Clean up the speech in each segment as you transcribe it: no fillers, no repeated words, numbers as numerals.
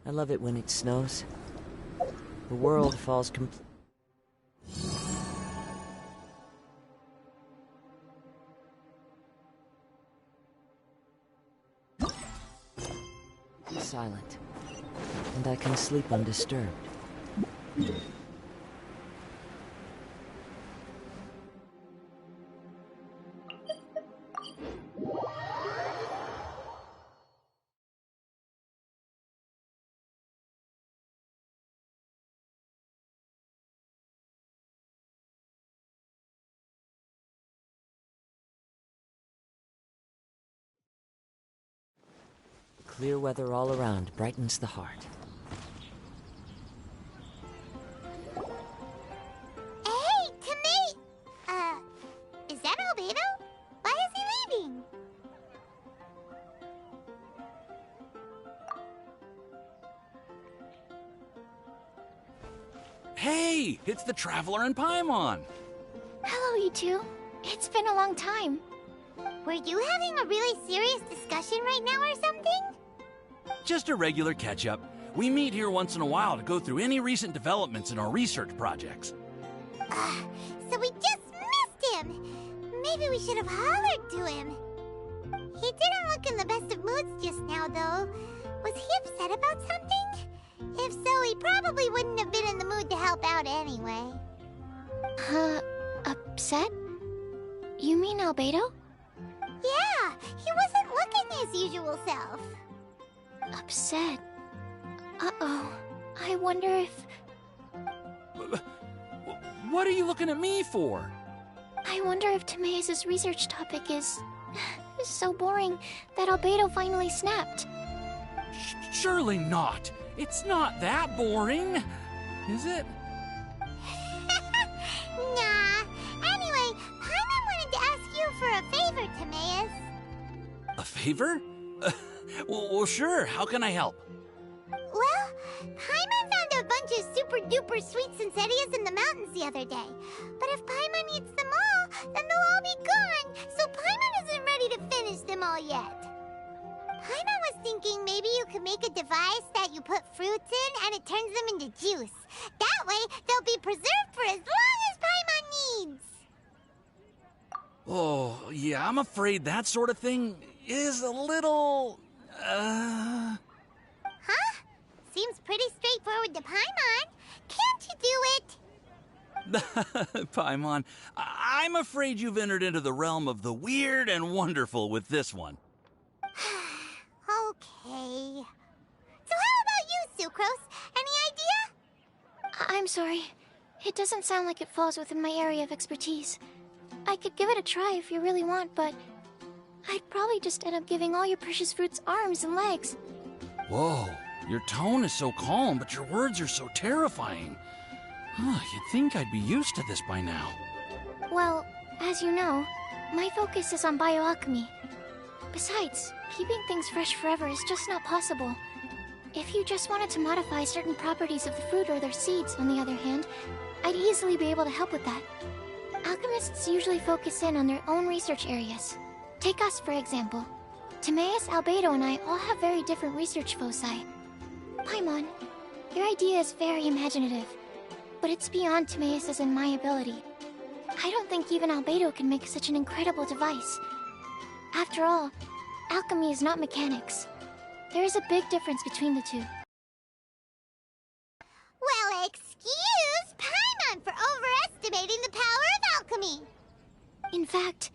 I love it when it snows. The world falls silent, and I can sleep undisturbed. Clear weather all around brightens the heart. Hey, Timmy! Is that Albedo? Why is he leaving? Hey! It's the Traveler and Paimon! Hello, you two. It's been a long time. Were you having a really serious discussion right now or something? Just a regular catch-up. We meet here once in a while to go through any recent developments in our research projects. So we just missed him! Maybe we should have hollered to him. He didn't look in the best of moods just now, though. Was he upset about something? If so, he probably wouldn't have been in the mood to help out anyway. Upset? You mean Albedo? Yeah, he wasn't looking his usual self. Upset? Uh-oh. I wonder if... What are you looking at me for? I wonder if Timaeus' research topic is... so boring that Albedo finally snapped. Surely not. It's not that boring, is it? Nah. Anyway, Paimon wanted to ask you for a favor, Timaeus. A favor? Well, sure. How can I help? Well, Paimon found a bunch of super-duper sweet Sincerias in the mountains the other day. But if Paimon eats them all, then they'll all be gone, so Paimon isn't ready to finish them all yet. Paimon was thinking maybe you could make a device that you put fruits in and it turns them into juice. That way, they'll be preserved for as long as Paimon needs. Oh, yeah, I'm afraid that sort of thing is a little... Huh? Seems pretty straightforward to Paimon. Can't you do it? Paimon, I'm afraid you've entered into the realm of the weird and wonderful with this one. Okay. So how about you, Sucrose? Any idea? I'm sorry. It doesn't sound like it falls within my area of expertise. I could give it a try if you really want, but... I'd probably just end up giving all your precious fruits arms and legs. Whoa, your tone is so calm, but your words are so terrifying. You'd think I'd be used to this by now. Well, as you know, my focus is on bioalchemy. Besides, keeping things fresh forever is just not possible. If you just wanted to modify certain properties of the fruit or their seeds, on the other hand, I'd easily be able to help with that. Alchemists usually focus in on their own research areas. Take us, for example. Timaeus, Albedo, and I all have very different research foci. Paimon, your idea is very imaginative, but it's beyond Timaeus' and my ability. I don't think even Albedo can make such an incredible device. After all, alchemy is not mechanics. There is a big difference between the two. Well, excuse Paimon for overestimating the power of alchemy. In fact,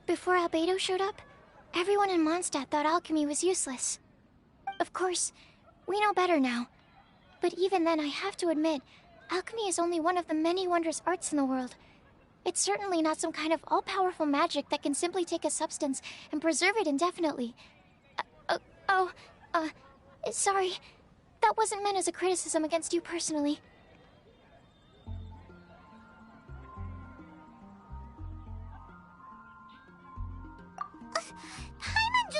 before Albedo showed up, everyone in Mondstadt thought alchemy was useless. Of course, we know better now. But even then, I have to admit, alchemy is only one of the many wondrous arts in the world. It's certainly not some kind of all-powerful magic that can simply take a substance and preserve it indefinitely. Sorry. That wasn't meant as a criticism against you personally. Paimon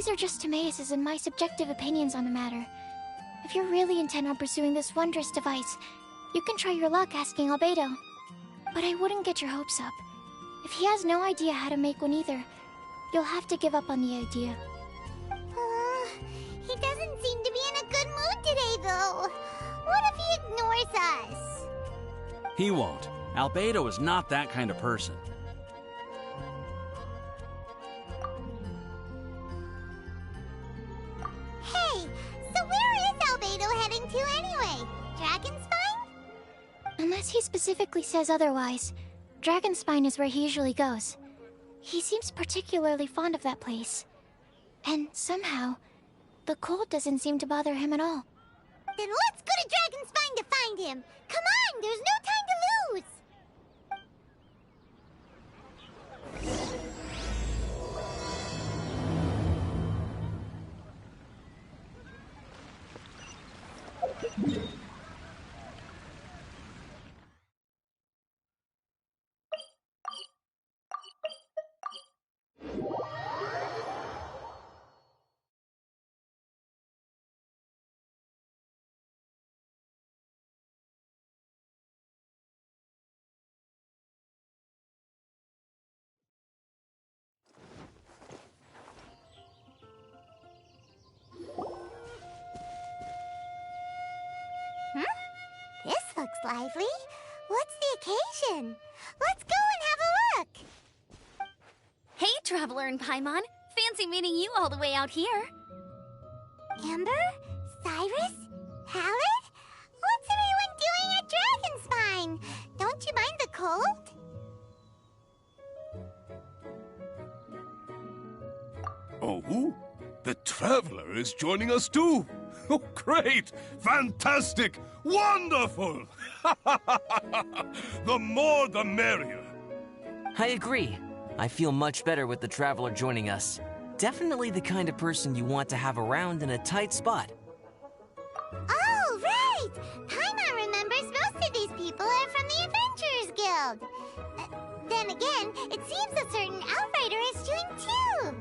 these are just Timaeus' and my subjective opinions on the matter. If you're really intent on pursuing this wondrous device, you can try your luck asking Albedo. But I wouldn't get your hopes up. If he has no idea how to make one either, you'll have to give up on the idea. He doesn't seem to be in a good mood today, though. What if he ignores us? He won't. Albedo is not that kind of person. Hey, so where is Albedo heading to anyway? Dragonspine? Unless he specifically says otherwise, Dragonspine is where he usually goes. He seems particularly fond of that place. And somehow, the cold doesn't seem to bother him at all. Then let's go to Dragonspine to find him. Come on, there's no time to lose. This looks lively. What's the occasion? Let's go and have a look. Hey, Traveler and Paimon. Fancy meeting you all the way out here. Amber? Cyrus? Halid? What's everyone doing at Dragonspine? Don't you mind the cold? Oh, the Traveler is joining us too. Oh, great! Fantastic! Wonderful! The more the merrier. I agree. I feel much better with the Traveler joining us. Definitely the kind of person you want to have around in a tight spot. Oh, right! Paimon remembers most of these people are from the Adventurers Guild. Then again, it seems a certain Outrider is doing too.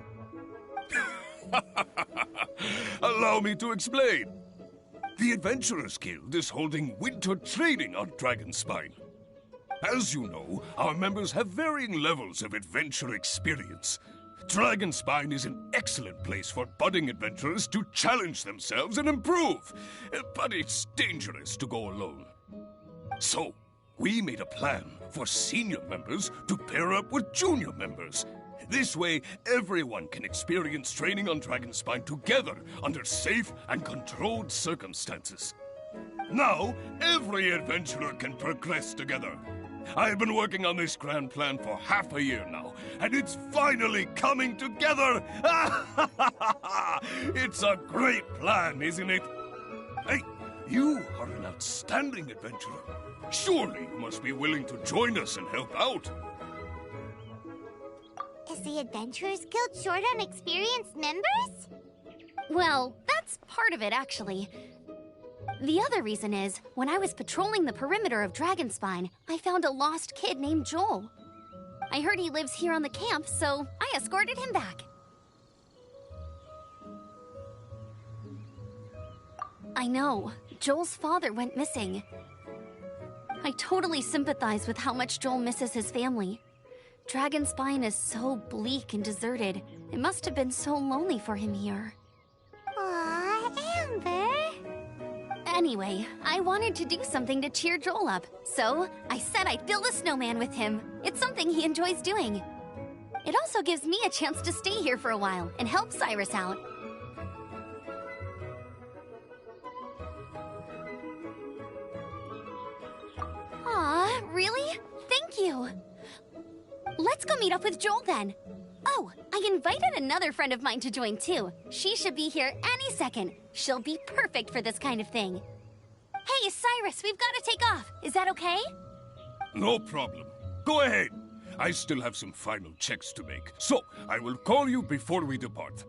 Allow me to explain. The Adventurers Guild is holding winter training on Dragonspine. As you know, our members have varying levels of adventure experience. Dragonspine is an excellent place for budding adventurers to challenge themselves and improve, but it's dangerous to go alone. So, we made a plan for senior members to pair up with junior members. This way, everyone can experience training on Dragonspine together under safe and controlled circumstances. Now, every adventurer can progress together. I've been working on this grand plan for half a year now, and it's finally coming together! It's a great plan, isn't it? Hey, you are an outstanding adventurer. Surely you must be willing to join us and help out. Is the Adventurers Guild short on experienced members? Well, that's part of it, actually. The other reason is, when I was patrolling the perimeter of Dragonspine, I found a lost kid named Joel. I heard he lives here on the camp, so I escorted him back. I know. Joel's father went missing. I totally sympathize with how much Joel misses his family. Dragonspine is so bleak and deserted. It must have been so lonely for him here. Aw, Amber. Anyway, I wanted to do something to cheer Joel up, so I said I'd build a snowman with him. It's something he enjoys doing. It also gives me a chance to stay here for a while and help Cyrus out. Aw, really? Thank you. Let's go meet up with Joel then. Oh, I invited another friend of mine to join too. She should be here any second. She'll be perfect for this kind of thing. Hey, Cyrus, we've got to take off. Is that okay? No problem. Go ahead. I still have some final checks to make, so I will call you before we depart.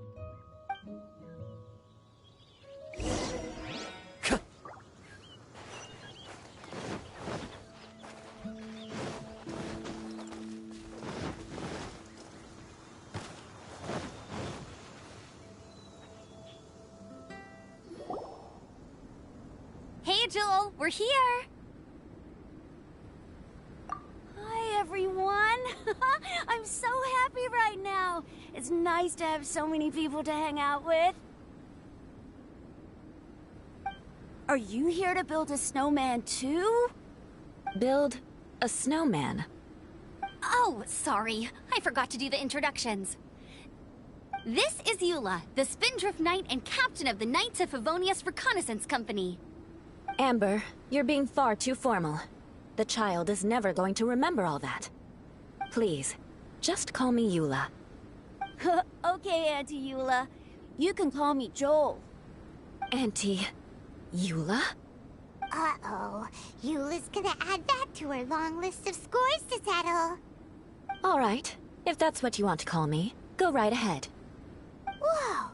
Joel, we're here. Hi, everyone. I'm so happy right now. It's nice to have so many people to hang out with. Are you here to build a snowman too? Build a snowman? Oh, sorry. I forgot to do the introductions. This is Eula, the Spindrift Knight and captain of the Knights of Favonius Reconnaissance Company. Amber, you're being far too formal. The child is never going to remember all that. Please, just call me Eula. Okay, Auntie Eula. You can call me Joel. Auntie Eula? Uh-oh. Eula's gonna add that to her long list of scores to settle. All right, if that's what you want to call me, go right ahead. Whoa!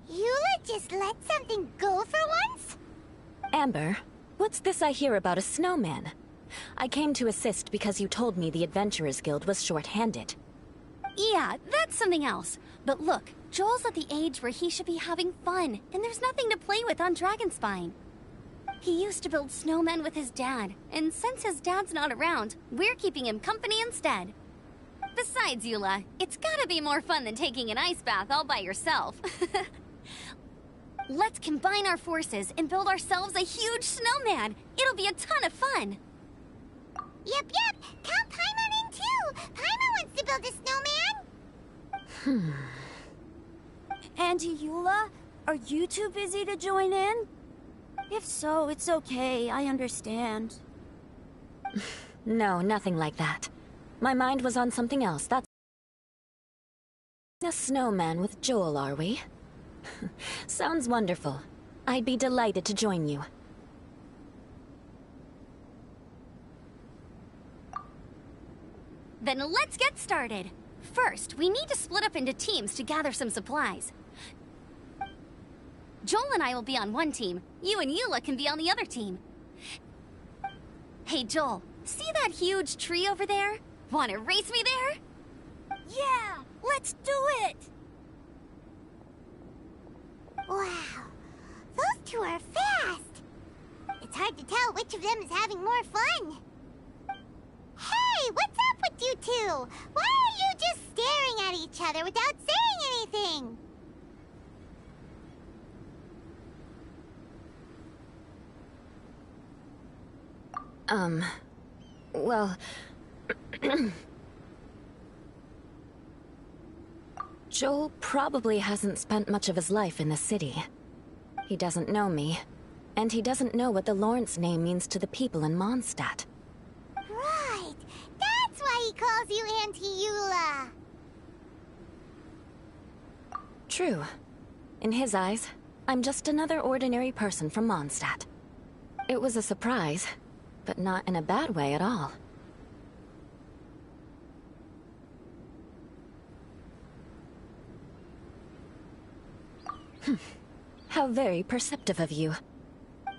Eula just let something go for once? Amber, what's this I hear about a snowman? I came to assist because you told me the Adventurers Guild was short-handed. Yeah, that's something else. But look, Joel's at the age where he should be having fun, and there's nothing to play with on Dragonspine. He used to build snowmen with his dad, and since his dad's not around, we're keeping him company instead. Besides, Eula, it's gotta be more fun than taking an ice bath all by yourself. Let's combine our forces and build ourselves a huge snowman. It'll be a ton of fun. Yep. Count Paimon in too. Paimon wants to build a snowman. Auntie Eula, are you too busy to join in? If so, it's okay. I understand. No, nothing like that. My mind was on something else, that's... A snowman with Joel, are we? Sounds wonderful. I'd be delighted to join you. Then let's get started. First, we need to split up into teams to gather some supplies. Joel and I will be on one team. You and Eula can be on the other team. Hey, Joel, see that huge tree over there? Wanna race me there? Yeah, let's do it! Wow. Those two are fast. It's hard to tell which of them is having more fun. Hey, what's up with you two? Why are you just staring at each other without saying anything? Well... Joel probably hasn't spent much of his life in the city. He doesn't know me, and he doesn't know what the Lawrence name means to the people in Mondstadt. Right. That's why he calls you Auntie Eula. True. In his eyes, I'm just another ordinary person from Mondstadt. It was a surprise, but not in a bad way at all. How very perceptive of you.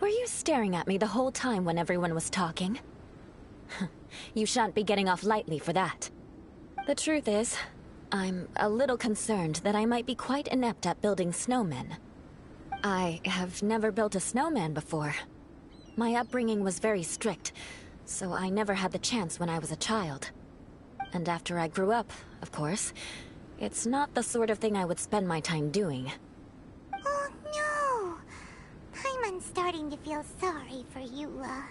Were you staring at me the whole time when everyone was talking? You shan't be getting off lightly for that. The truth is, I'm a little concerned that I might be quite inept at building snowmen. I have never built a snowman before. My upbringing was very strict, so I never had the chance when I was a child. And after I grew up, of course, it's not the sort of thing I would spend my time doing. Oh no! Paimon's starting to feel sorry for Eula.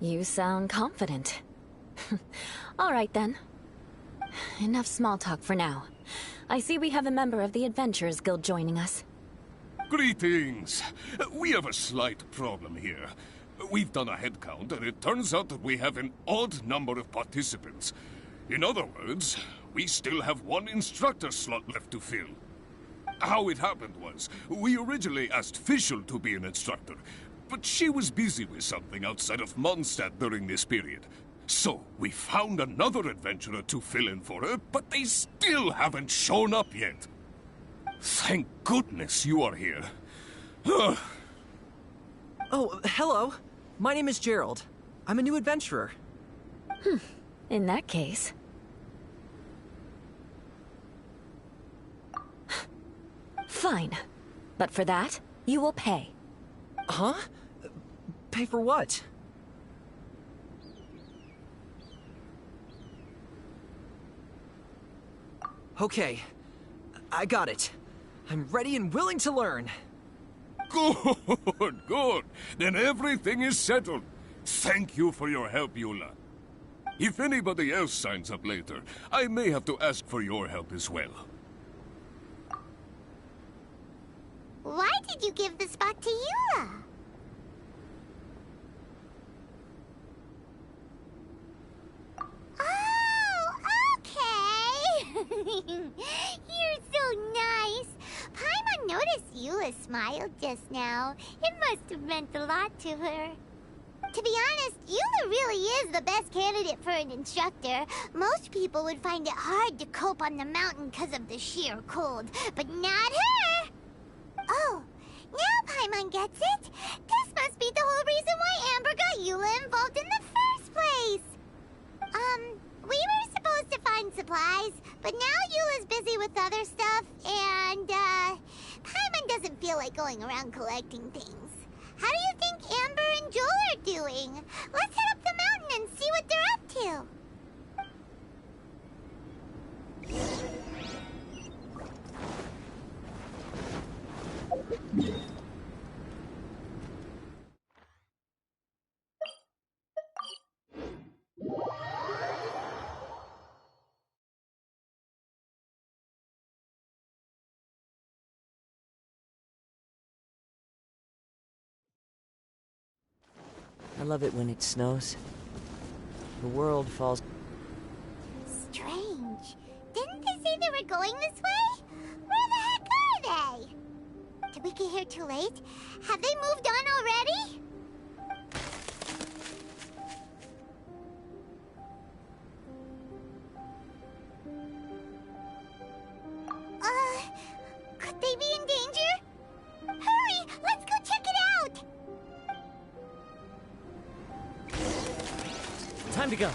You sound confident. All right then. Enough small talk for now. I see we have a member of the Adventurers Guild joining us. Greetings. We have a slight problem here. We've done a head count, and it turns out that we have an odd number of participants. In other words, we still have one instructor slot left to fill. How it happened was, we originally asked Fischl to be an instructor, but she was busy with something outside of Mondstadt during this period. So, we found another adventurer to fill in for her, but they still haven't shown up yet. Thank goodness you are here. Oh, hello. My name is Gerald. I'm a new adventurer. In that case... Fine. But for that, you will pay. Huh? Pay for what? Okay, I got it. I'm ready and willing to learn. Good, good. Then everything is settled. Thank you for your help, Eula. If anybody else signs up later, I may have to ask for your help as well. Why did you give the spot to Eula? Oh, okay. You're so nice. Paimon noticed Eula smiled just now. It must have meant a lot to her. To be honest, Eula really is the best candidate for an instructor. Most people would find it hard to cope on the mountain because of the sheer cold, but not her! Oh, now Paimon gets it. This must be the whole reason why Amber got Eula involved in the first place. We were supposed to find supplies, but now Eula's busy with other stuff, and, Paimon doesn't feel like going around collecting things. How do you think Amber and Joel are doing? Let's head up the mountain and see what they're up to. I love it when it snows. The world falls. Strange. Didn't they say they were going this way? Where the heck are they? Did we get here too late? Have they moved on already? Could they be in danger? Hurry! Let's go check it out! Time to go.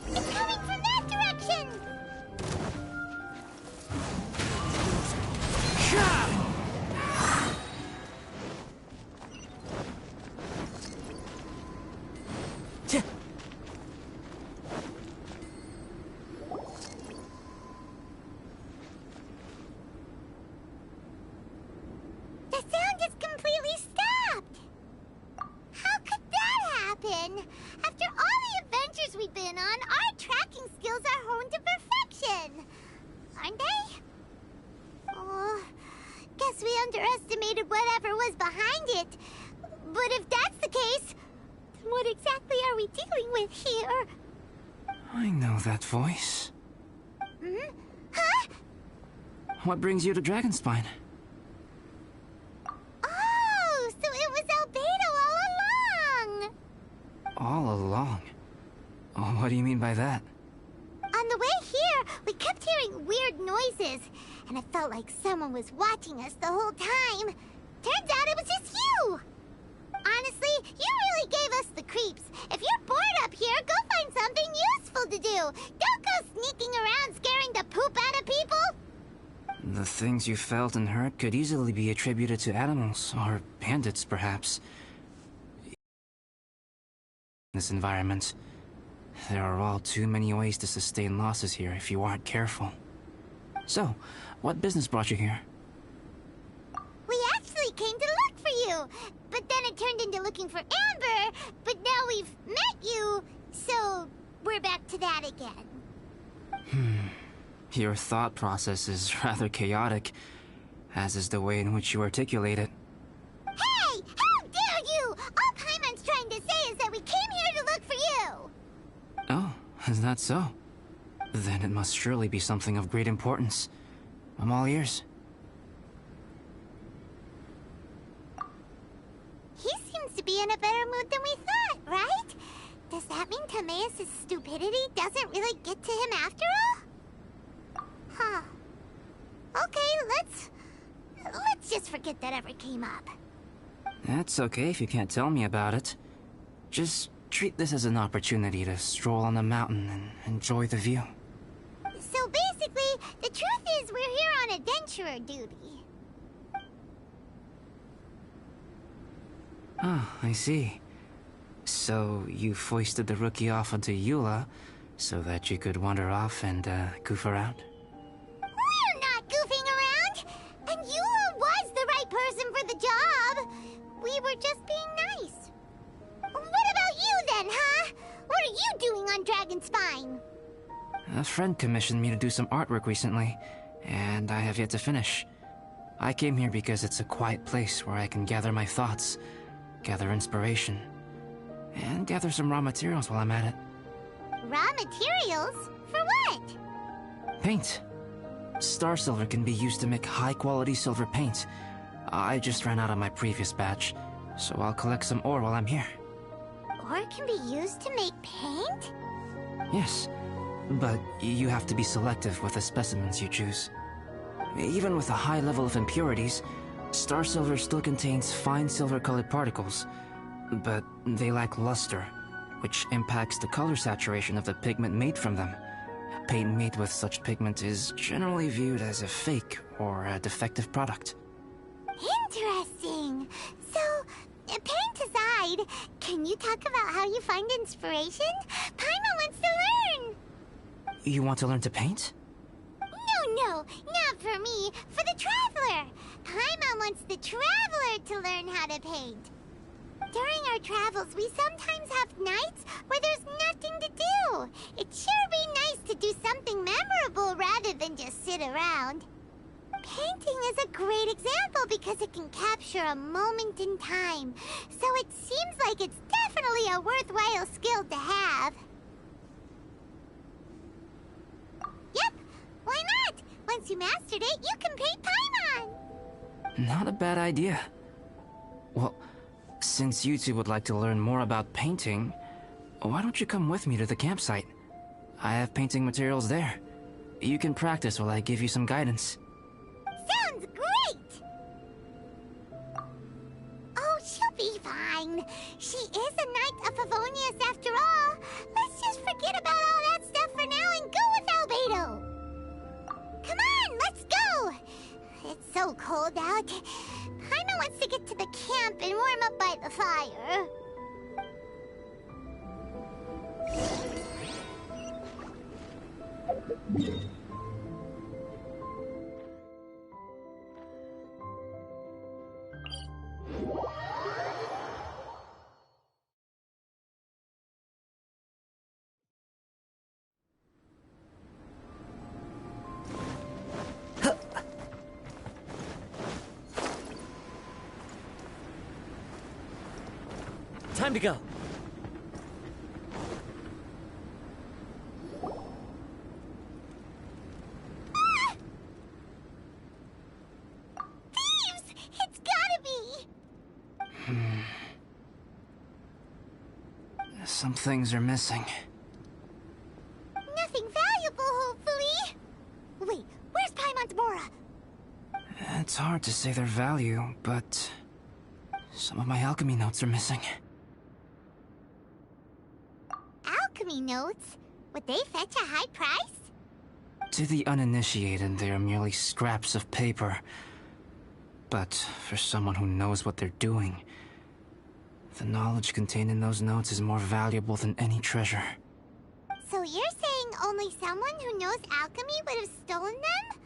It's coming from that direction! The sound just completely stopped! How could that happen? After all the adventures we've been on, our tracking skills are honed to perfection! Aren't they? Oh, guess we underestimated whatever was behind it. But if that's the case, then what exactly are we dealing with here? I know that voice. Hmm? Huh? What brings you to Dragonspine? Oh, so it was Albedo all along! All along? Oh, what do you mean by that? On the way here, we kept hearing weird noises, and it felt like someone was watching us the whole time. Turns out it was just you! Honestly, you really gave us the creeps. If you're bored up here, go find something useful to do. Don't go sneaking around scaring the poop out of people. The things you felt and heard could easily be attributed to animals, or bandits, perhaps. In this environment, there are all too many ways to sustain losses here if you aren't careful. So, what business brought you here? We actually came to look for you, but then it turned into looking for Amber, but now we've met you, so we're back to that again. Your thought process is rather chaotic, as is the way in which you articulate it. Hey! How dare you! All Paimon's trying to say is that we came here to look for you! Oh, is that so? Then it must surely be something of great importance. I'm all ears. He seems to be in a better mood than we thought, right? Does that mean Timaeus' stupidity doesn't really get to him after all? Huh. Okay, let's just forget that ever came up. That's okay if you can't tell me about it. Just treat this as an opportunity to stroll on the mountain and enjoy the view. So basically, the truth is we're here on adventurer duty. Oh, I see. So you foisted the rookie off onto Eula so that you could wander off and goof around? We're not goofing around! And Eula was the right person for the job! We were just being nice. What about you then, huh? What are you doing on Dragonspine? A friend commissioned me to do some artwork recently, and I have yet to finish. I came here because it's a quiet place where I can gather my thoughts, gather inspiration, and gather some raw materials while I'm at it. Raw materials? For what? Paint. Star silver can be used to make high-quality silver paint. I just ran out of my previous batch, so I'll collect some ore while I'm here. Ore can be used to make paint? Yes, but you have to be selective with the specimens you choose. Even with a high level of impurities, star silver still contains fine silver-colored particles, but they lack luster, which impacts the color saturation of the pigment made from them. Paint made with such pigment is generally viewed as a fake or a defective product. Interesting. So, paint aside, can you talk about how you find inspiration? Paimon wants to learn! You want to learn to paint? No, not for me. For the Traveler. Paimon wants the Traveler to learn how to paint. During our travels, we sometimes have nights where there's nothing to do. It'd sure be nice to do something memorable rather than just sit around. Painting is a great example because it can capture a moment in time. So it seems like it's definitely a worthwhile skill to have. Yep, why not? Once you mastered it, you can paint Paimon. Not a bad idea. Well, since you two would like to learn more about painting, why don't you come with me to the campsite? I have painting materials there. You can practice while I give you some guidance. Sounds great! Oh, she'll be fine. She is a Knight of Favonius after all. Let's just forget about all that stuff for now and go with Albedo. Come on, let's go! It's so cold out. Paimon wants to get to the camp and warm up by the fire. Time to go. Thieves! It's gotta be! Some things are missing. Nothing valuable, hopefully. Wait, where's Paimon's Mora? It's hard to say their value, but some of my alchemy notes are missing. Alchemy notes? Would they fetch a high price? To the uninitiated, they are merely scraps of paper. But for someone who knows what they're doing, the knowledge contained in those notes is more valuable than any treasure. So you're saying only someone who knows alchemy would have stolen them?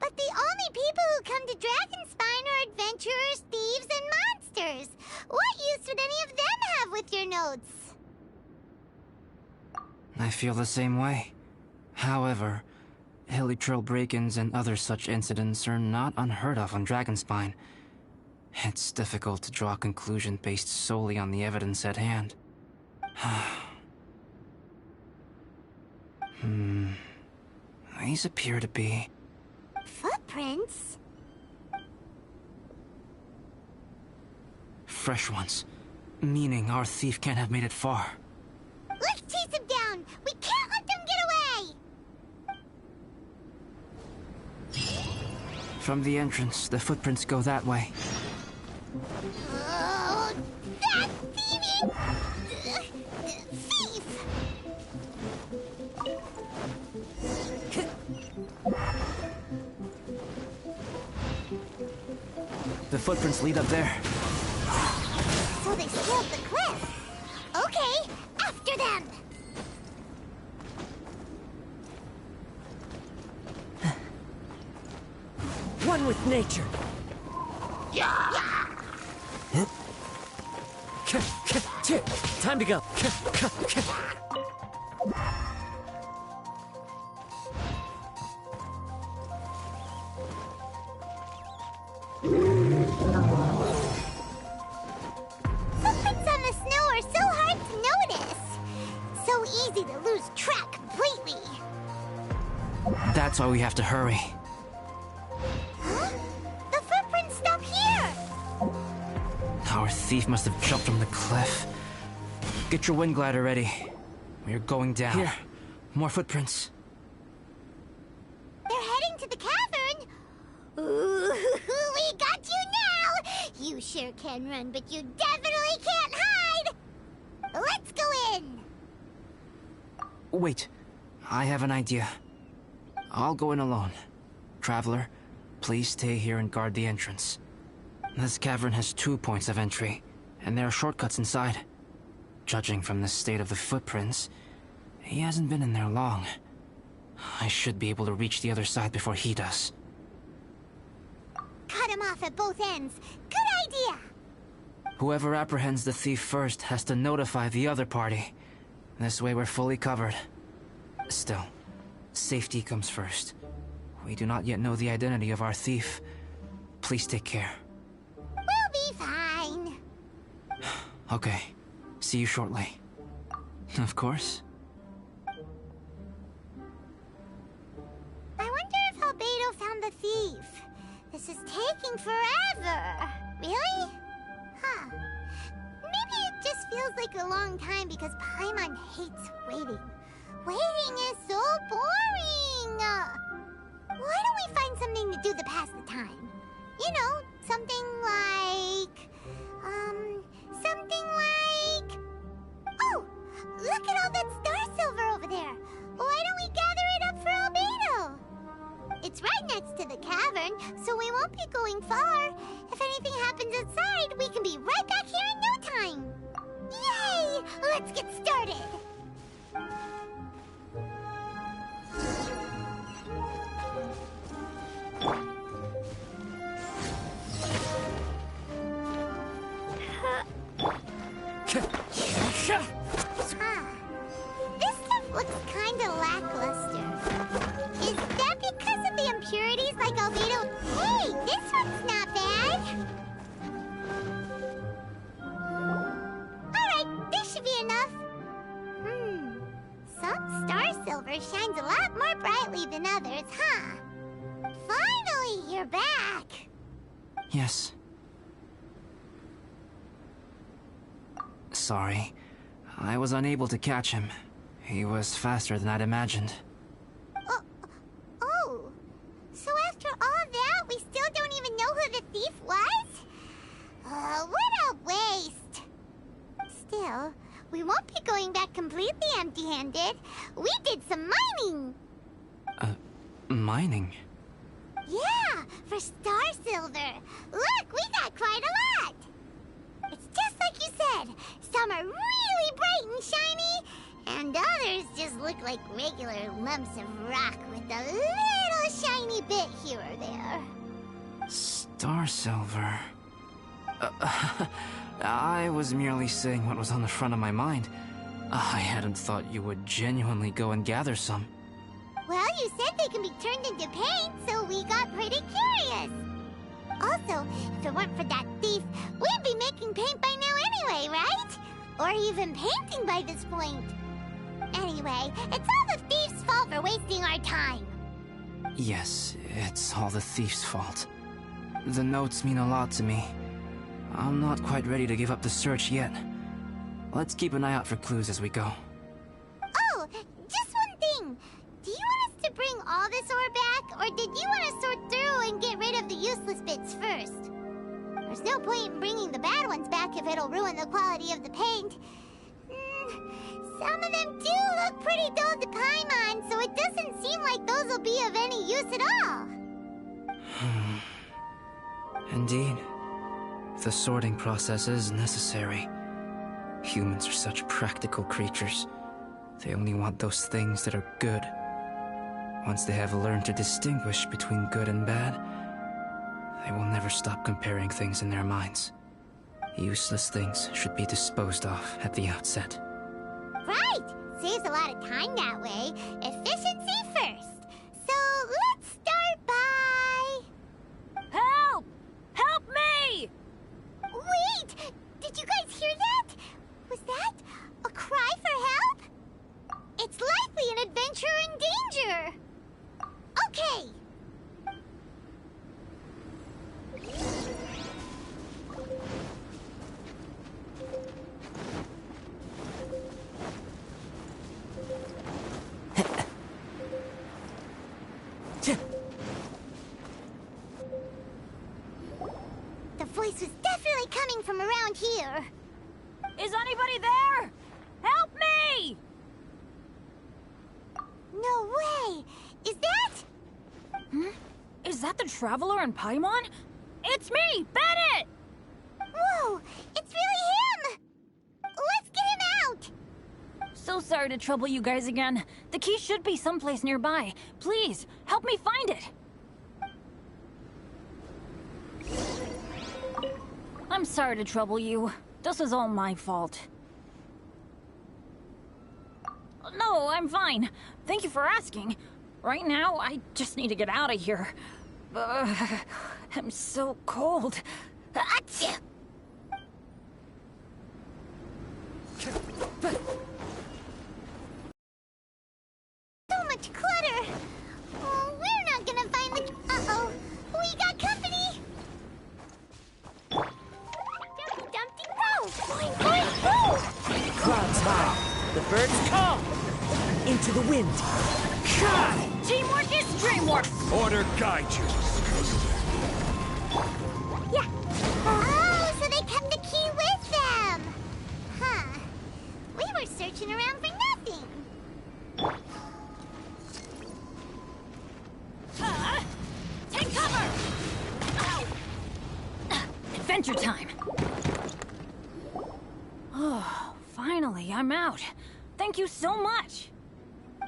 But the only people who come to Dragonspine are adventurers, thieves, and monsters. What use would any of them have with your notes? I feel the same way. However, hilly trail break-ins and other such incidents are not unheard of on Dragonspine. It's difficult to draw a conclusion based solely on the evidence at hand. These appear to be... Footprints? fresh ones. Meaning our thief can't have made it far. From the entrance, the footprints go that way. Oh, that thieving... thief! The footprints lead up there. So they scaled the cliff. Okay, after them! One with nature. Time to go. Footprints on the snow are so hard to notice. So easy to lose track completely. That's why we have to hurry. Huh? The footprints stop here. Our thief must have jumped from the cliff. Get your wind glider ready. We're going down. Here, more footprints. They're heading to the cavern. Ooh, we got you now. You sure can run, but you definitely can't hide. Let's go in. Wait, I have an idea. I'll go in alone. Traveler, please stay here and guard the entrance. This cavern has 2 points of entry, and there are shortcuts inside. Judging from the state of the footprints, he hasn't been in there long. I should be able to reach the other side before he does. Cut him off at both ends. Good idea. Whoever apprehends the thief first has to notify the other party. This way we're fully covered. Still, safety comes first. We do not yet know the identity of our thief. Please take care. We'll be fine. Okay. See you shortly. Of course. I wonder if Albedo found the thief. This is taking forever. Really? Huh. Maybe it just feels like a long time because Paimon hates waiting. Waiting is so boring. Why don't we find something to do to pass the time? You know, something like... Oh! Look at all that star silver over there! Why don't we gather it up for Albedo? It's right next to the cavern, so we won't be going far. If anything happens outside, we can be right back here in no time. Yay! Let's get started! This stuff looks kinda lackluster. Is that because of the impurities like Albedo? Hey, this one's not bad. Alright, this should be enough. Some star silver shines a lot more brightly than others, huh? Finally, you're back. Yes. Sorry. I was unable to catch him. He was faster than I'd imagined. Oh. So after all that, we still don't even know who the thief was? What a waste. Still, we won't be going back completely empty-handed. We did some mining. Mining? Yeah, for star silver. Look, we got quite a lot. It's just like you said. Some are really bright and shiny, and others just look like regular lumps of rock with a little shiny bit here or there. Star silver. I was merely saying what was on the front of my mind. I hadn't thought you would genuinely go and gather some. Well, you said they can be turned into paint, so we got pretty curious. Also, if it weren't for that thief, we'd be making paint by now anyway, right? Or even painting by this point. Anyway, it's all the thief's fault for wasting our time. Yes, it's all the thief's fault. The notes mean a lot to me. I'm not quite ready to give up the search yet. Let's keep an eye out for clues as we go. Oh, just one thing. Do you want us to bring all this ore back, or did you want to sort through and get rid of the useless bits first? There's no point in bringing the bad ones back if it'll ruin the quality of the paint. Some of them do look pretty dull to Paimon, so it doesn't seem like those will be of any use at all. Indeed. The sorting process is necessary. Humans are such practical creatures. They only want those things that are good. Once they have learned to distinguish between good and bad, they will never stop comparing things in their minds. Useless things should be disposed of at the outset. Right! Saves a lot of time that way. Efficiency first. So let's start by... Help! Help me! Wait! Did you guys hear that? Was that a cry for help? It's likely an adventurer in danger. Okay. The voice was definitely coming from around here. Is anybody there? Help me! No way! Is that? Is that the Traveler in Paimon? It's me, Bennett! Whoa! It's really him! Let's get him out! So sorry to trouble you guys again. The key should be someplace nearby. Please, help me find it. I'm sorry to trouble you. This is all my fault. No, I'm fine. Thank you for asking. Right now, I just need to get out of here. I'm so cold. Achoo! So much clutter! Oh, we're not gonna find the... Uh-oh! We got company! Dumpty Dumpty Go! Boing, boing, boing! Clouds high, the birds call. Into the wind. Teamwork is dreamwork! Order guide you. Yeah. Oh, so they kept the key with them! Huh. We were searching around for nothing. Take cover! Adventure time! Oh, finally, I'm out. Thank you so much!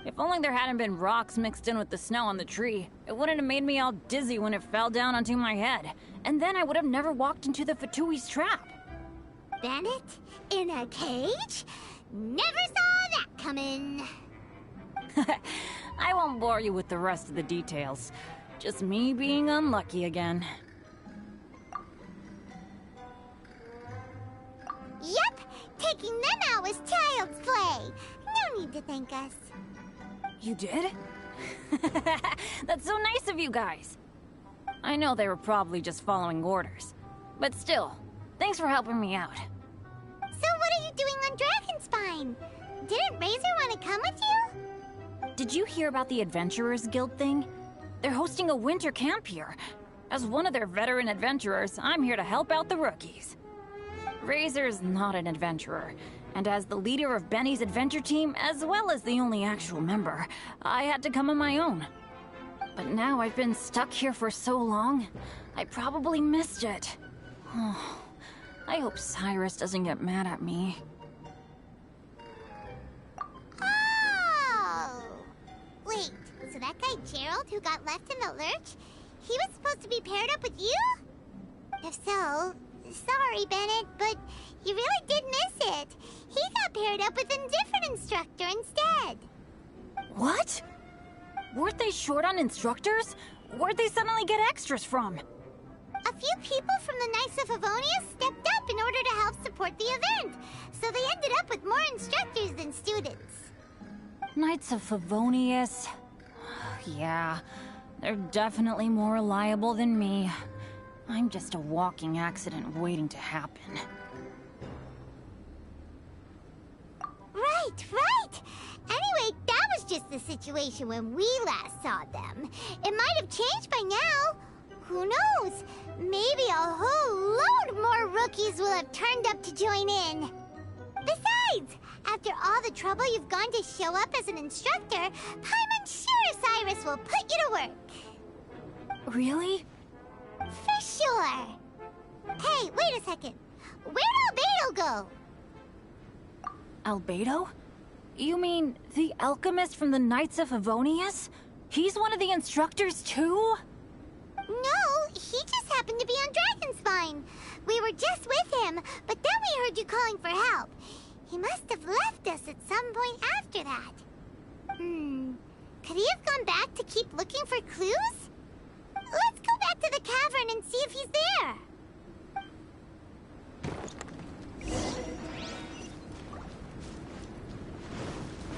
If only there hadn't been rocks mixed in with the snow on the tree, it wouldn't have made me all dizzy when it fell down onto my head. And then I would have never walked into the Fatui's trap. Bennett? In a cage? Never saw that coming. I won't bore you with the rest of the details. Just me being unlucky again. Yep, taking them out was child's play. No need to thank us. You did? That's so nice of you guys. I know they were probably just following orders. But still, thanks for helping me out. So what are you doing on Dragonspine? Didn't Razor want to come with you? Did you hear about the Adventurers Guild thing? They're hosting a winter camp here. As one of their veteran adventurers, I'm here to help out the rookies. Razor's not an adventurer, and as the leader of Benny's adventure team, as well as the only actual member, I had to come on my own. But now I've been stuck here for so long, I probably missed it. Oh, I hope Cyrus doesn't get mad at me. Oh! Wait, so that guy Gerald who got left in the lurch, he was supposed to be paired up with you? If so, sorry, Bennett, but you really did miss it. He got paired up with a different instructor instead. What? Weren't they short on instructors? Where'd they suddenly get extras from? A few people from the Knights of Favonius stepped up in order to help support the event, so they ended up with more instructors than students. Knights of Favonius? Yeah, they're definitely more reliable than me. I'm just a walking accident waiting to happen. Right, right! Anyway, that was just the situation when we last saw them. It might have changed by now. Who knows? Maybe a whole load more rookies will have turned up to join in. Besides, after all the trouble you've gone to show up as an instructor, Paimon's sure Cyrus will put you to work. Really? For sure. Hey, wait a second. Where'd Albedo go? Albedo? You mean the alchemist from the Knights of Favonius? He's one of the instructors too? No, he just happened to be on Dragonspine. We were just with him, but then we heard you calling for help. He must have left us at some point after that. Could he have gone back to keep looking for clues? Let's go back to the cavern and see if he's there.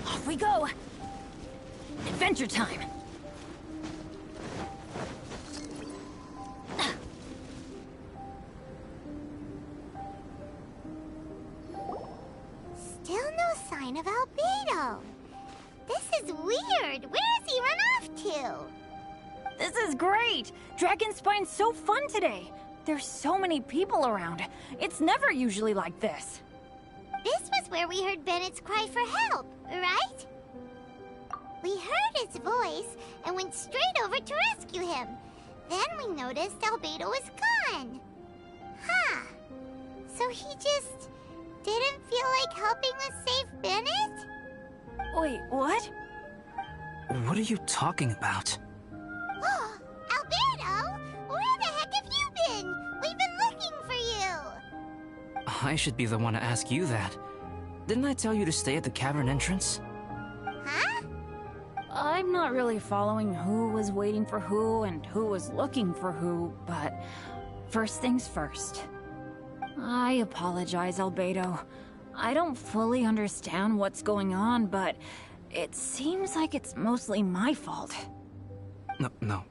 Off we go! Adventure time! Still no sign of Albedo. This is weird. Where has he run off to? This is great! Dragonspine's so fun today! There's so many people around. It's never usually like this. This was where we heard Bennett's cry for help, right? We heard his voice and went straight over to rescue him. Then we noticed Albedo was gone. Huh. So he just didn't feel like helping us save Bennett? Wait, what? What are you talking about? Oh, Albedo! Where the heck have you been? We've been looking for you! I should be the one to ask you that. Didn't I tell you to stay at the cavern entrance? Huh? I'm not really following who was waiting for who and who was looking for who, but first things first. I apologize, Albedo. I don't fully understand what's going on, but it seems like it's mostly my fault. No.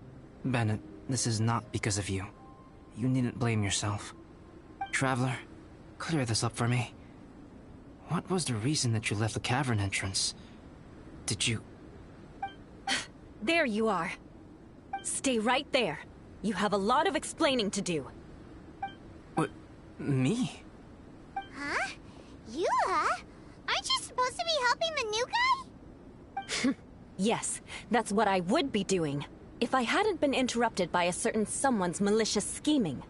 Bennett, this is not because of you. You needn't blame yourself. Traveler, clear this up for me. What was the reason that you left the cavern entrance? Did you... There you are. Stay right there. You have a lot of explaining to do. What? Me? Huh? You, huh? Aren't you supposed to be helping the new guy? Yes, that's what I would be doing, if I hadn't been interrupted by a certain someone's malicious scheming.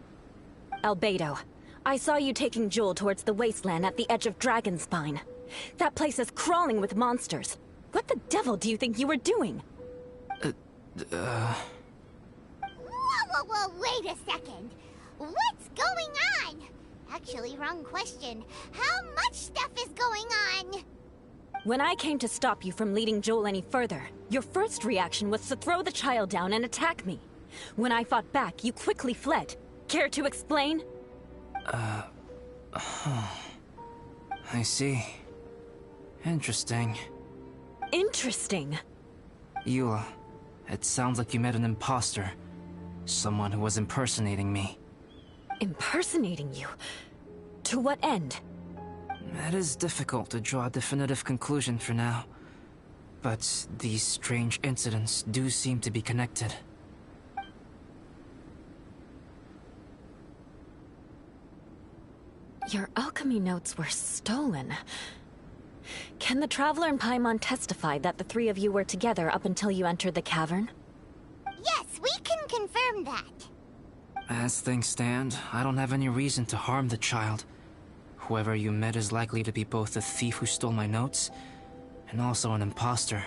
Albedo, I saw you taking Joel towards the wasteland at the edge of Dragonspine. That place is crawling with monsters. What the devil do you think you were doing? Whoa, wait a second. What's going on? Actually, wrong question. How much stuff is going on? When I came to stop you from leading Joel any further, your first reaction was to throw the child down and attack me. When I fought back, you quickly fled. Care to explain? I see. Interesting. Interesting. Eula, it sounds like you met an imposter. Someone who was impersonating me. Impersonating you? To what end? It is difficult to draw a definitive conclusion for now. But these strange incidents do seem to be connected. Your alchemy notes were stolen. Can the Traveler and Paimon testify that the three of you were together up until you entered the cavern? Yes, we can confirm that. As things stand, I don't have any reason to harm the child. Whoever you met is likely to be both the thief who stole my notes, and also an imposter.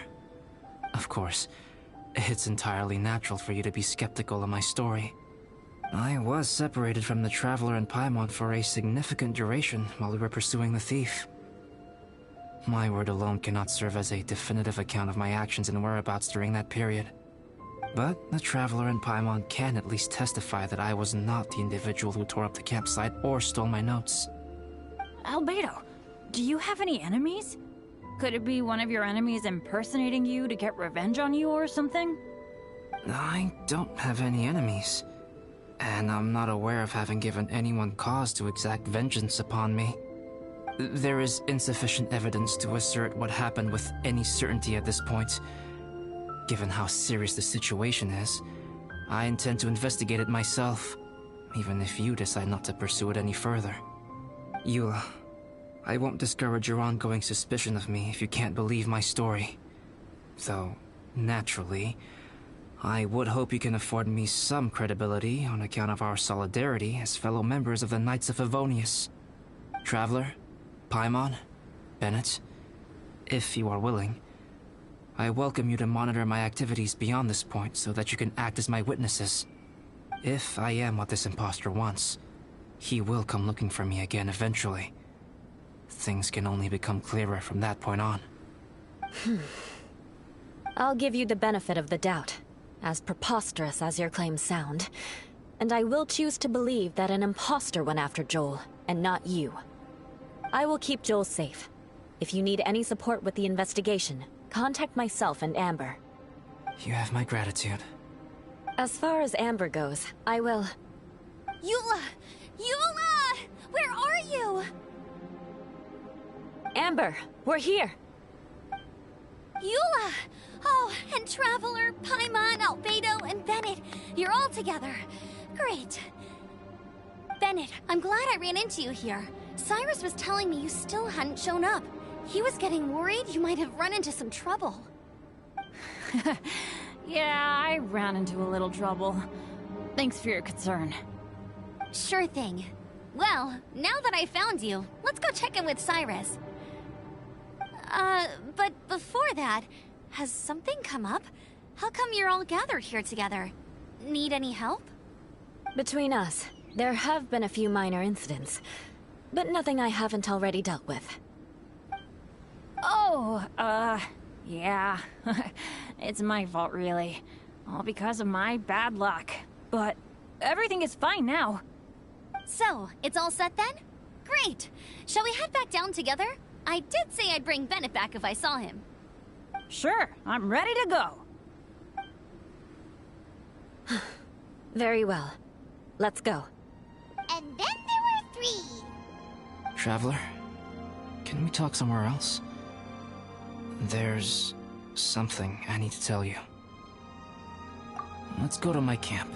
Of course, it's entirely natural for you to be skeptical of my story. I was separated from the Traveler and Paimon for a significant duration while we were pursuing the thief. My word alone cannot serve as a definitive account of my actions and whereabouts during that period. But the Traveler and Paimon can at least testify that I was not the individual who tore up the campsite or stole my notes. Albedo, do you have any enemies? Could it be one of your enemies impersonating you to get revenge on you or something? I don't have any enemies. And I'm not aware of having given anyone cause to exact vengeance upon me. There is insufficient evidence to assert what happened with any certainty at this point. Given how serious the situation is, I intend to investigate it myself, even if you decide not to pursue it any further. Eula, I won't discourage your ongoing suspicion of me if you can't believe my story. Though, naturally, I would hope you can afford me some credibility on account of our solidarity as fellow members of the Knights of Favonius. Traveler, Paimon, Bennett, if you are willing, I welcome you to monitor my activities beyond this point so that you can act as my witnesses. If I am what this imposter wants, he will come looking for me again eventually. Things can only become clearer from that point on. I'll give you the benefit of the doubt, as preposterous as your claims sound. And I will choose to believe that an imposter went after Joel, and not you. I will keep Joel safe. If you need any support with the investigation, contact myself and Amber. You have my gratitude. As far as Amber goes, I will... Eula! Eula! Where are you? Amber, we're here! Eula! Oh, and Traveler, Paimon, Albedo, and Bennett. You're all together. Great. Bennett, I'm glad I ran into you here. Cyrus was telling me you still hadn't shown up. He was getting worried you might have run into some trouble. Yeah, I ran into a little trouble. Thanks for your concern. Sure thing. Well, now that I found you, let's go check in with Cyrus. But before that, has something come up? How come you're all gathered here together? Need any help? Between us, there have been a few minor incidents, but nothing I haven't already dealt with. Oh, yeah. It's my fault, really. All because of my bad luck. But everything is fine now. So, it's all set then? Great! Shall we head back down together? I did say I'd bring Bennett back if I saw him. Sure, I'm ready to go. Very well. Let's go. And then there were 3. Traveler, can we talk somewhere else? There's something I need to tell you. Let's go to my camp.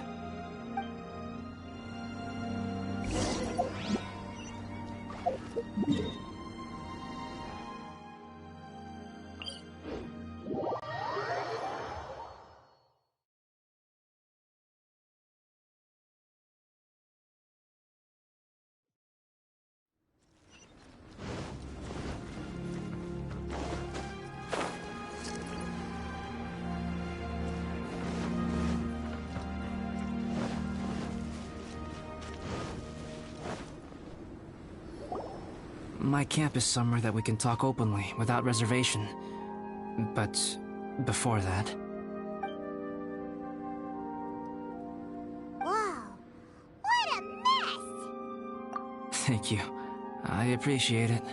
My camp is somewhere that we can talk openly, without reservation. But before that... Whoa, what a mess! Thank you. I appreciate it.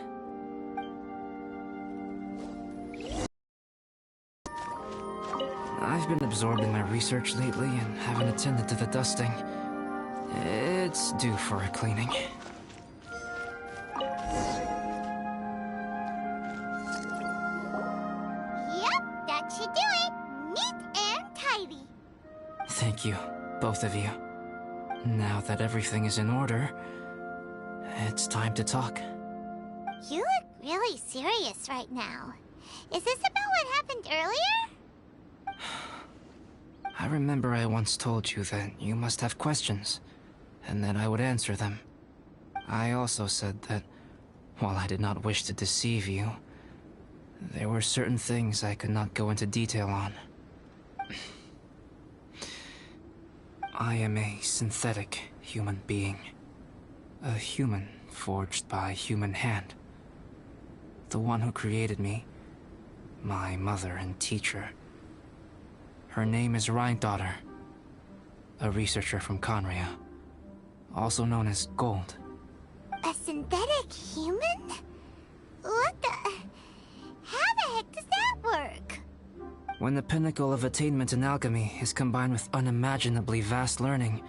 I've been absorbed in my research lately and haven't attended to the dusting. It's due for a cleaning. Yep, that should do it. Neat and tidy. Thank you, both of you. Now that everything is in order, it's time to talk. You look really serious right now. Is this about what happened earlier? I remember I once told you that you must have questions, and that I would answer them. I also said that, while I did not wish to deceive you, there were certain things I could not go into detail on. I am a synthetic human being. A human forged by human hand. The one who created me, my mother and teacher. Her name is Rhine-daughter, a researcher from Conria, also known as Gold. A synthetic human? What the... How the heck does that work? When the pinnacle of attainment in alchemy is combined with unimaginably vast learning,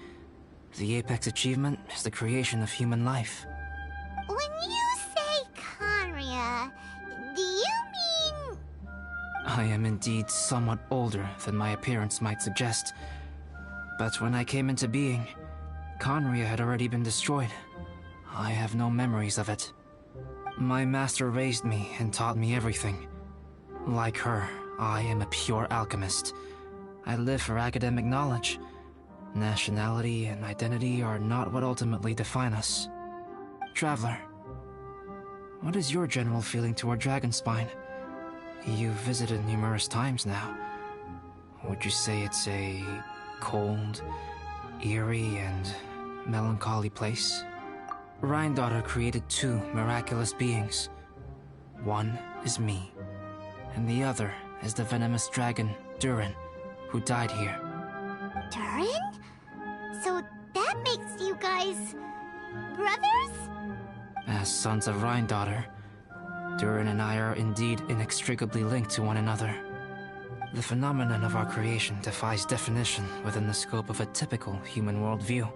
the apex achievement is the creation of human life. When you say I am indeed somewhat older than my appearance might suggest. But when I came into being, Conria had already been destroyed. I have no memories of it. My master raised me and taught me everything. Like her, I am a pure alchemist. I live for academic knowledge. Nationality and identity are not what ultimately define us. Traveler, what is your general feeling toward Dragonspine? You've visited numerous times now. Would you say it's a cold, eerie, and melancholy place? Rhine-daughter created two miraculous beings. One is me, and the other is the venomous dragon, Durin, who died here. Durin? So that makes you guys... brothers? As sons of Rhine-daughter, Durin and I are indeed inextricably linked to one another. The phenomenon of our creation defies definition within the scope of a typical human worldview.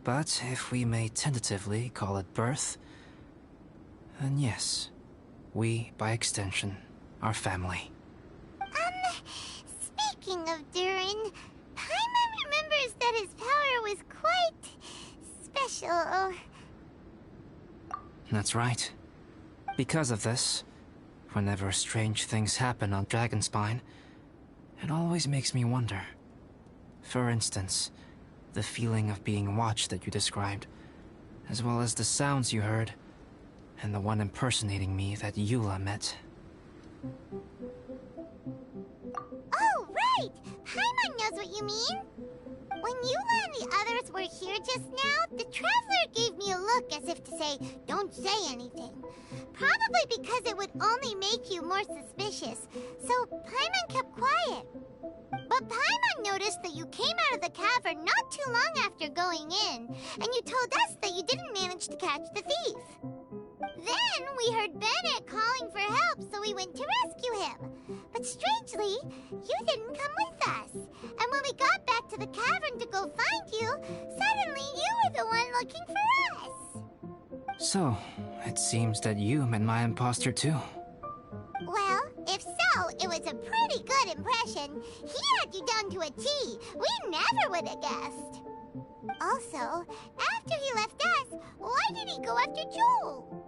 But if we may tentatively call it birth, then yes, we, by extension, are family. Speaking of Durin, Paimon remembers that his power was quite... special. That's right. Because of this, whenever strange things happen on Dragonspine, it always makes me wonder. For instance, the feeling of being watched that you described, as well as the sounds you heard, and the one impersonating me that Eula met. Oh, right! Paimon knows what you mean! When Eula and the others were here just now, the Traveler gave me a look as if to say, don't say anything. Probably because it would only make you more suspicious, so Paimon kept quiet. But Paimon noticed that you came out of the cavern not too long after going in, and you told us that you didn't manage to catch the thief. Then we heard Bennett calling for help, so we went to rescue him. But strangely, you didn't come with us. And when we got back to the cavern to go find you, suddenly you were the one looking for us. So, it seems that you met my imposter too. Well, if so, it was a pretty good impression. He had you down to a T. We never would have guessed. Also, after he left us, why did he go after Joel?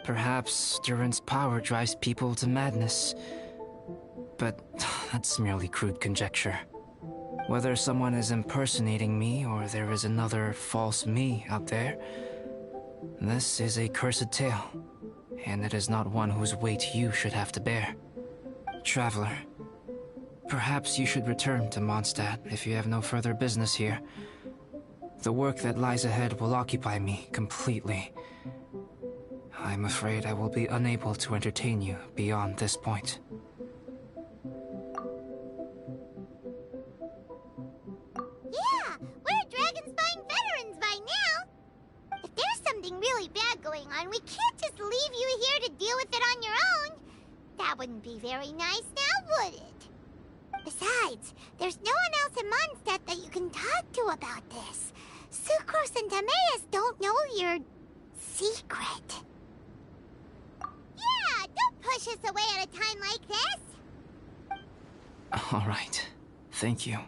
Perhaps Durin's power drives people to madness. But that's merely crude conjecture. Whether someone is impersonating me or there is another false me out there, this is a cursed tale, and it is not one whose weight you should have to bear. Traveler, perhaps you should return to Mondstadt if you have no further business here. The work that lies ahead will occupy me completely. I'm afraid I will be unable to entertain you beyond this point. Yeah, we're Dragonspine veterans by now. If there's something really bad going on, we can't just leave you here to deal with it on your own. That wouldn't be very nice now, would it? Besides, there's no one else in Mondstadt that you can talk to about this. Sucrose and Timaeus don't know your secret. Yeah, don't push us away at a time like this. All right. Thank you.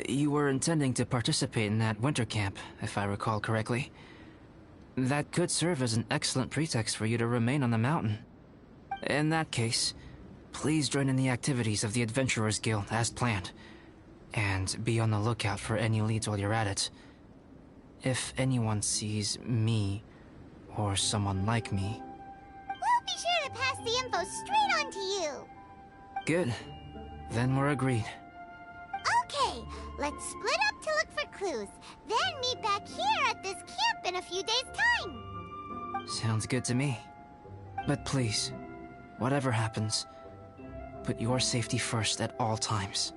You were intending to participate in that winter camp, if I recall correctly. That could serve as an excellent pretext for you to remain on the mountain. In that case, please join in the activities of the Adventurers Guild as planned, and be on the lookout for any leads while you're at it. If anyone sees me, or someone like me... We'll be sure to pass the info straight on to you. Good. Then we're agreed. Okay, let's split up to look for clues, then meet back here at this camp in a few days' time. Sounds good to me. But please, whatever happens, put your safety first at all times.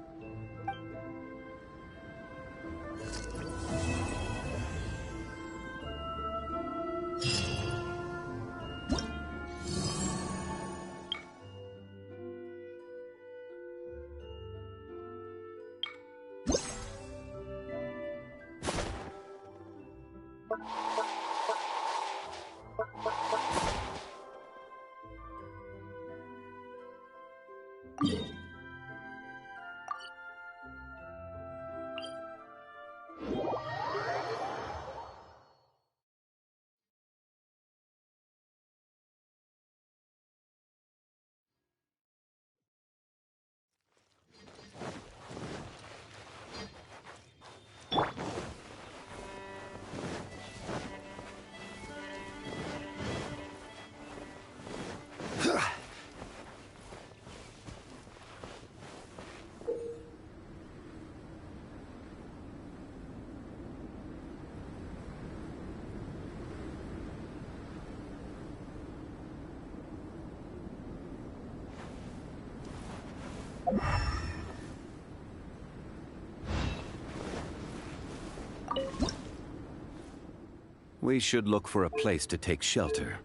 We should look for a place to take shelter.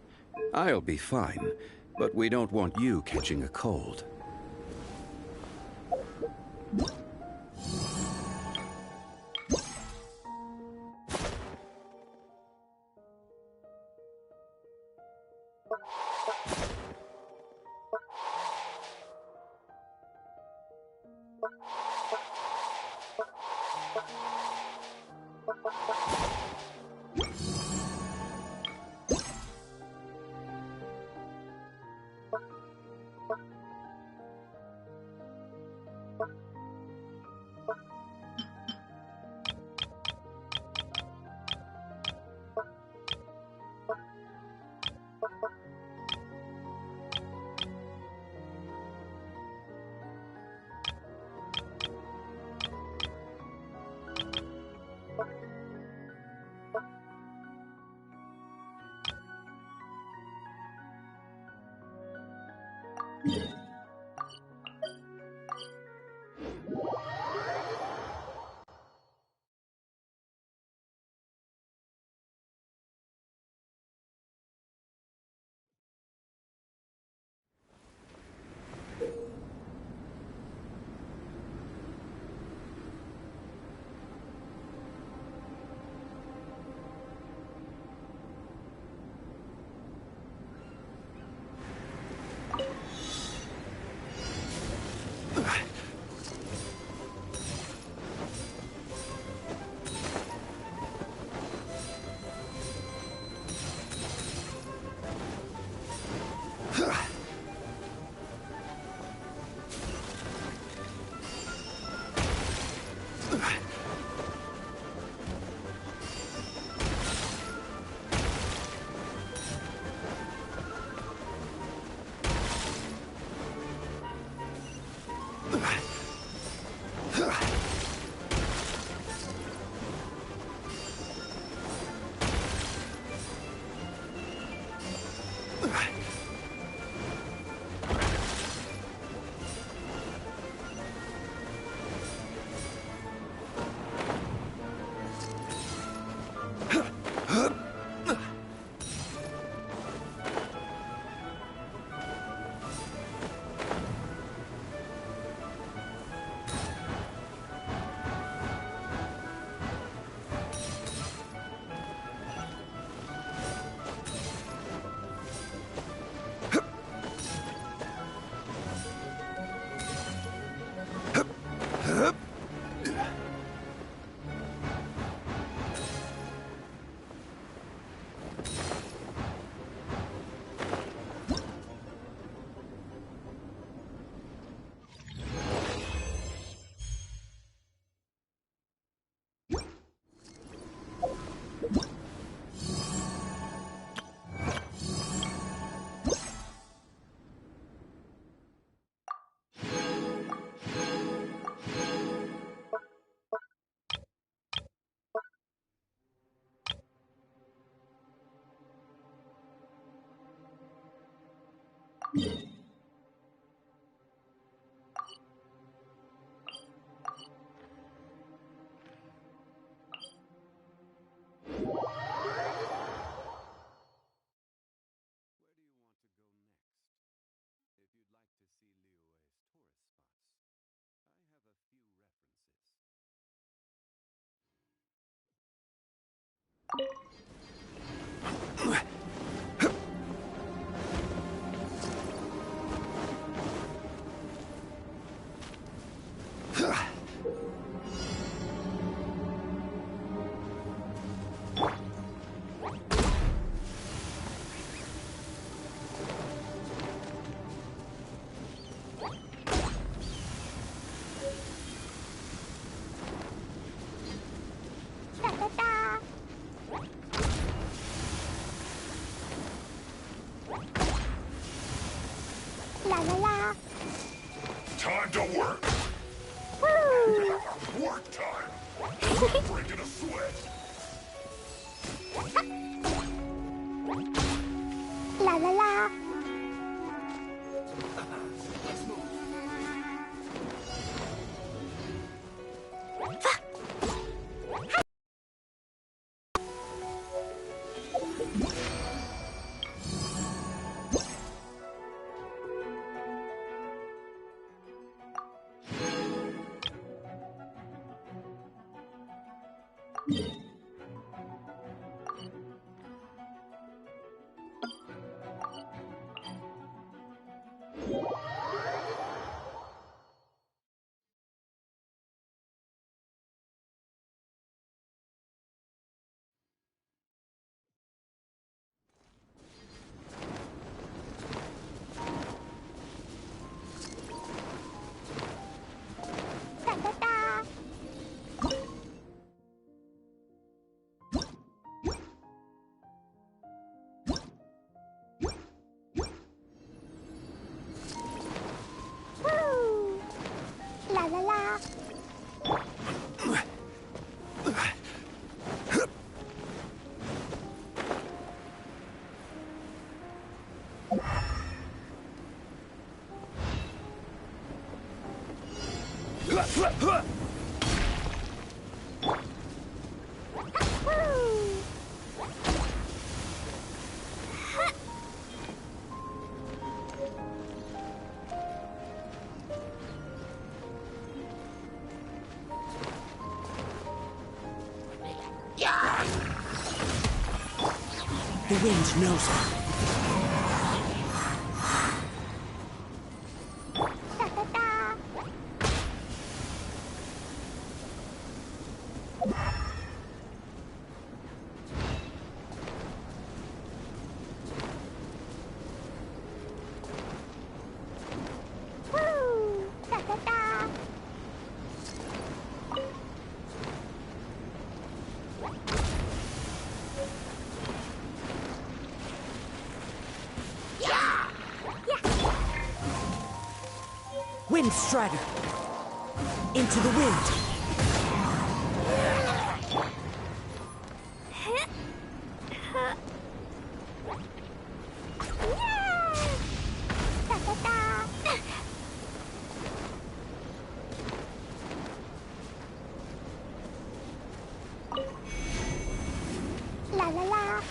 I'll be fine, but we don't want you catching a cold. time to work. Work time. Breaking a sweat. La la la. La la la. The wind knows her. Wind Strider! Into the wind! La la la.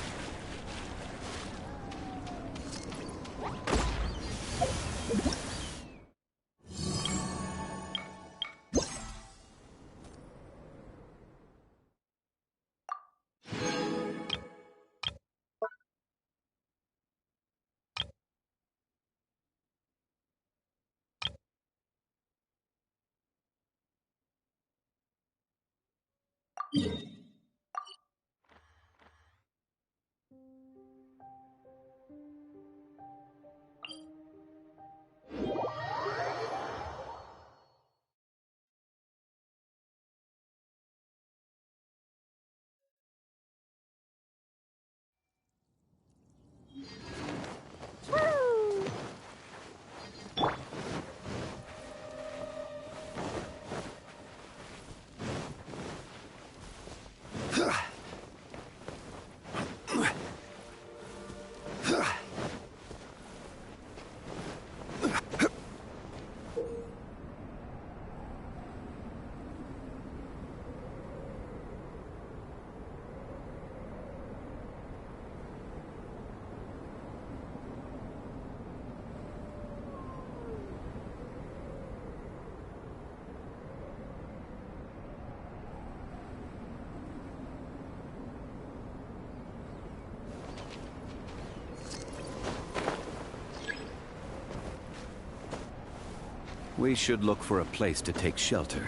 We should look for a place to take shelter.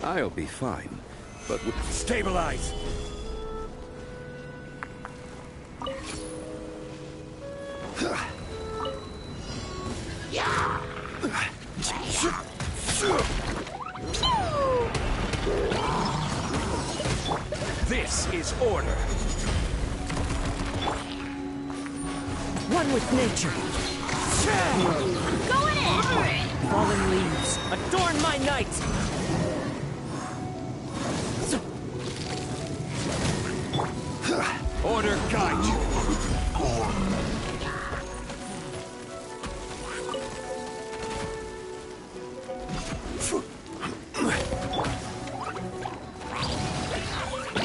I'll be fine, but... Stabilize! This is order. One with nature. Going in! Fallen leaves, adorn my night! Order guide you.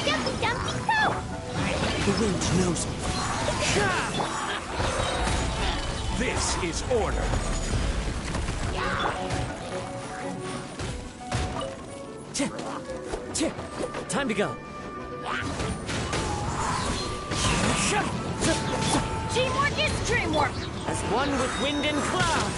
Dumpy Dumpy Go! The wind knows me. This is order. Time to go. Teamwork is dreamwork! As one with wind and cloud.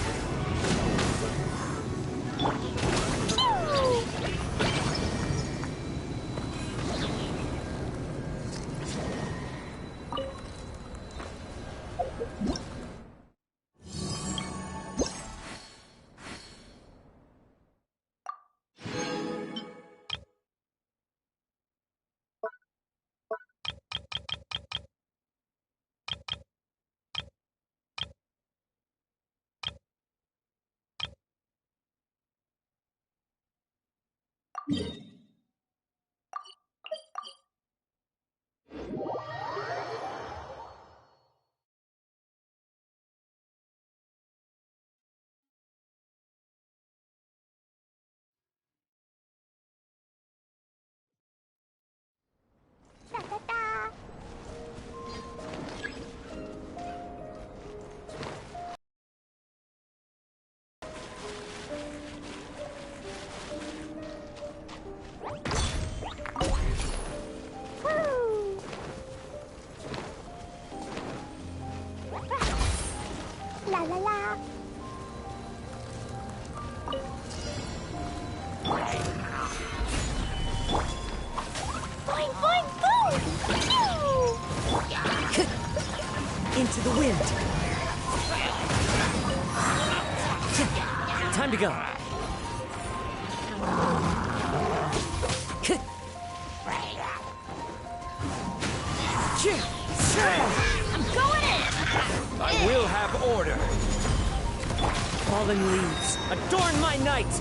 Da da da! Woo! La la la! Boing boing boom! Pew! Into the wind. Time to go. I'm going in! I will have order. Fallen leaves, adorn my night.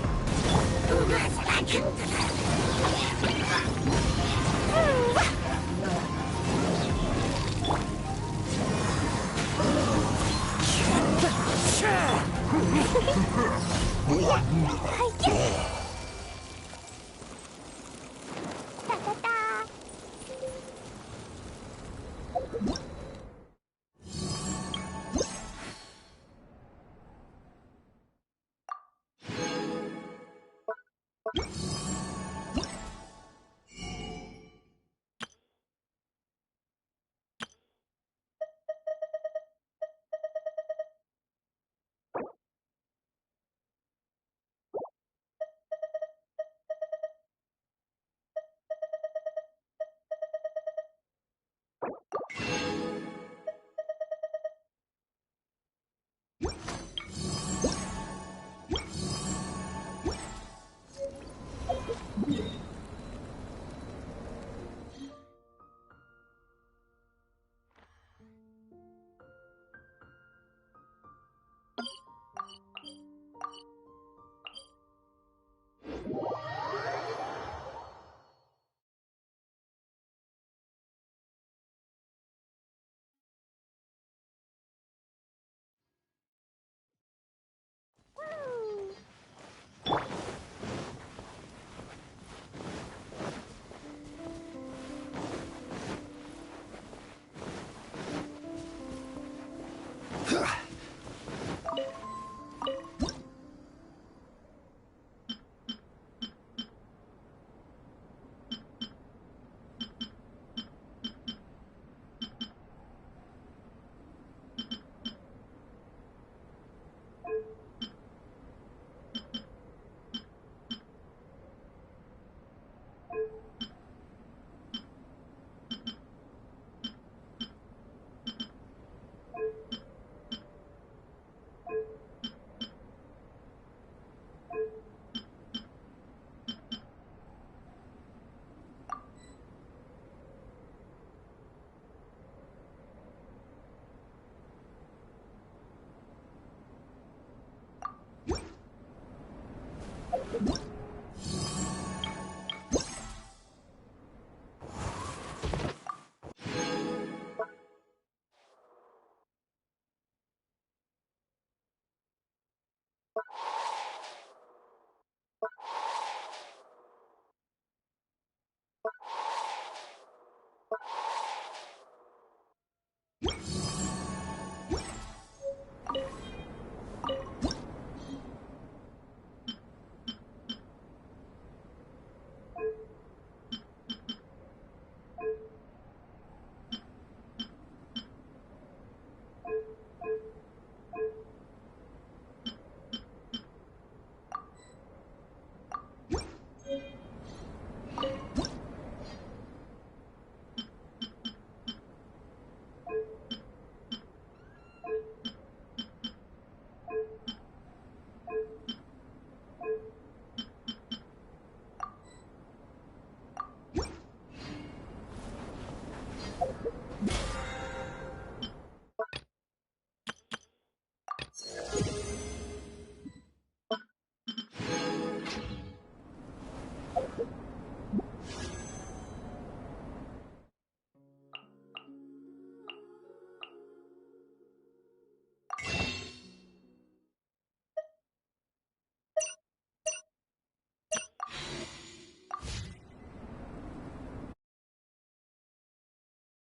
Da da da!